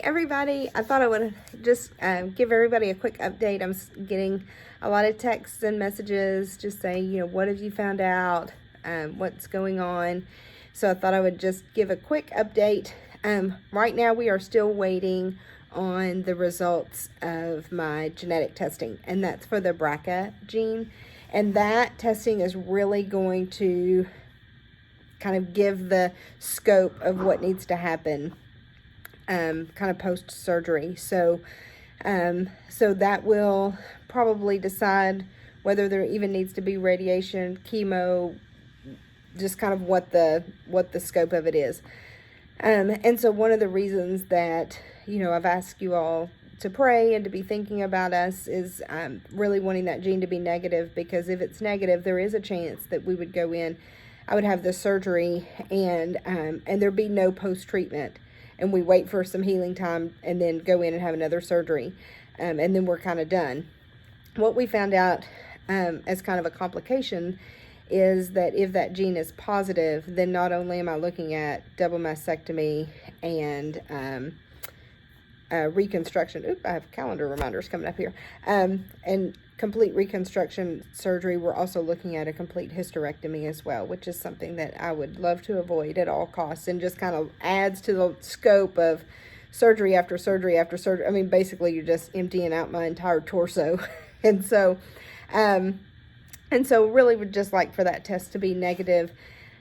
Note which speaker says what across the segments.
Speaker 1: everybody. I thought I would just give everybody a quick update. I'm getting a lot of texts and messages just saying, what have you found out? What's going on? So I thought I would just give a quick update. Right now we are still waiting on the results of my genetic testing, and that's for the BRCA gene. And that testing is really going to kind of give the scope of what needs to happen kind of post-surgery. So that will probably decide whether there even needs to be radiation, chemo, just kind of what the scope of it is. And so one of the reasons that, I've asked you all to pray and to be thinking about us is really wanting that gene to be negative, because if it's negative, there is a chance that we would go in, I would have the surgery and there'd be no post-treatment. And we wait for some healing time and then go in and have another surgery. And then we're kind of done. What we found out as kind of a complication is that if that gene is positive, then not only am I looking at double mastectomy and reconstruction. Oop, I have calendar reminders coming up here. And complete reconstruction surgery. We're also looking at a complete hysterectomy as well, which is something that I would love to avoid at all costs, and just kind of adds to the scope of surgery after surgery after surgery. I mean, basically you're just emptying out my entire torso. And so really would just like for that test to be negative,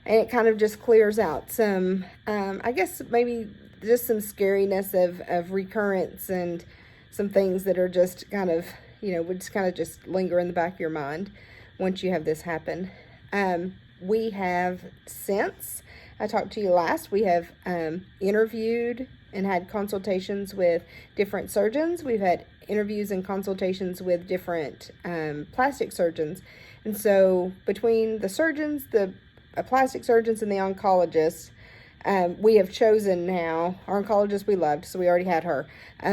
Speaker 1: and it kind of just clears out some, I guess maybe just some scariness of recurrence and some things that are just kind of, would just kind of just linger in the back of your mind once you have this happen. We have, since I talked to you last, we have interviewed and had consultations with different surgeons. We've had interviews and consultations with different plastic surgeons. And so between the surgeons, the plastic surgeons, and the oncologists, we have chosen now, our oncologist we loved, so we already had her.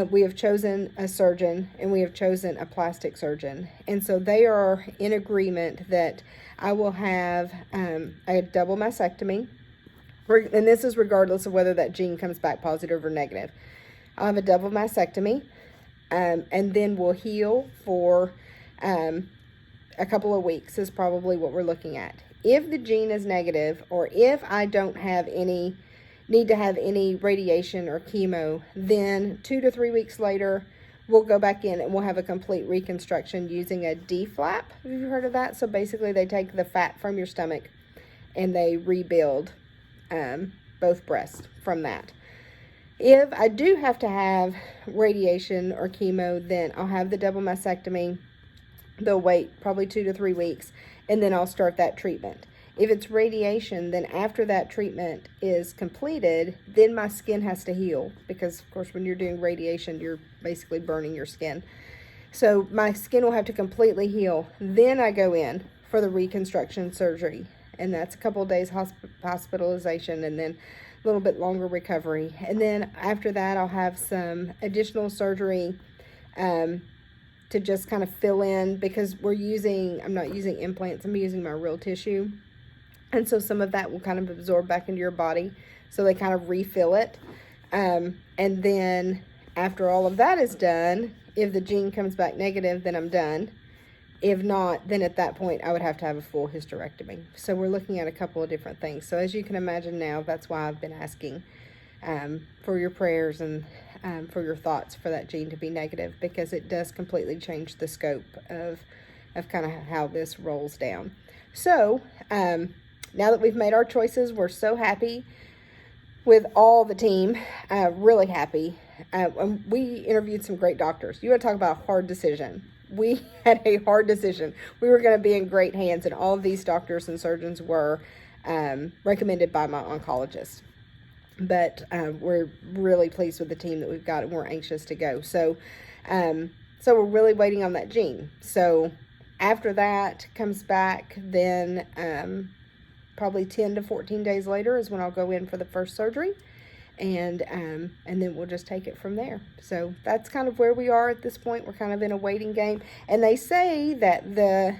Speaker 1: We have chosen a surgeon, and we have chosen a plastic surgeon. And so they are in agreement that I will have a double mastectomy. And this is regardless of whether that gene comes back positive or negative. I'll have a double mastectomy, and then we'll heal for a couple of weeks is probably what we're looking at. If the gene is negative, or if I don't have need to have any radiation or chemo, then 2 to 3 weeks later, we'll go back in and we'll have a complete reconstruction using a D-flap. Have you heard of that? So basically they take the fat from your stomach and they rebuild both breasts from that. If I do have to have radiation or chemo, then I'll have the double mastectomy. They'll wait probably 2 to 3 weeks, and then I'll start that treatment. If it's radiation, then after that treatment is completed, then my skin has to heal, because of course when you're doing radiation, you're basically burning your skin. So my skin will have to completely heal. Then I go in for the reconstruction surgery, and that's a couple of days hospitalization and then a little bit longer recovery. And then after that, I'll have some additional surgery to just kind of fill in, because I'm not using implants, I'm using my real tissue. And so some of that will kind of absorb back into your body. So they kind of refill it. And then after all of that is done, if the gene comes back negative, then I'm done. If not, then at that point, I would have to have a full hysterectomy. So we're looking at a couple of different things. So as you can imagine now, that's why I've been asking for your prayers and for your thoughts for that gene to be negative, because it does completely change the scope of kind of how this rolls down. So now that we've made our choices, we're so happy with all the team, really happy. We interviewed some great doctors. You want to talk about a hard decision. We had a hard decision. We were going to be in great hands, and all of these doctors and surgeons were recommended by my oncologist. But we're really pleased with the team that we've got, and we're anxious to go. So we're really waiting on that gene. So after that comes back, then probably 10 to 14 days later is when I'll go in for the first surgery, and then we'll just take it from there. So that's kind of where we are at this point. We're kind of in a waiting game, and they say that the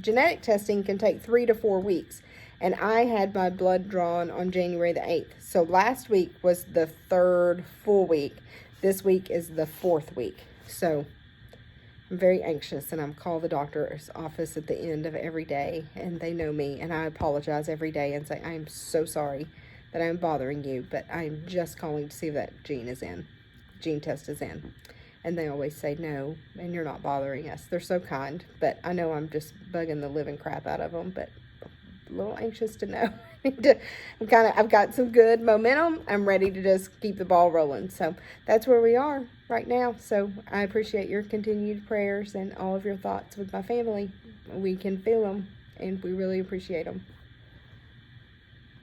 Speaker 1: genetic testing can take 3 to 4 weeks. And I had my blood drawn on January the 8th. So last week was the third full week This week is the 4th week. So I'm very anxious, and I'm call the doctor's office at the end of every day, and they know me, and I apologize every day and say, I'm so sorry that I'm bothering you, but I'm just calling to see if that gene test is in. And they always say no, and you're not bothering us. They're so kind, but I know I'm just bugging the living crap out of them, but a little anxious to know. I've got some good momentum. I'm ready to just keep the ball rolling. So that's where we are right now. So I appreciate your continued prayers and all of your thoughts with my family. We can feel them, and we really appreciate them.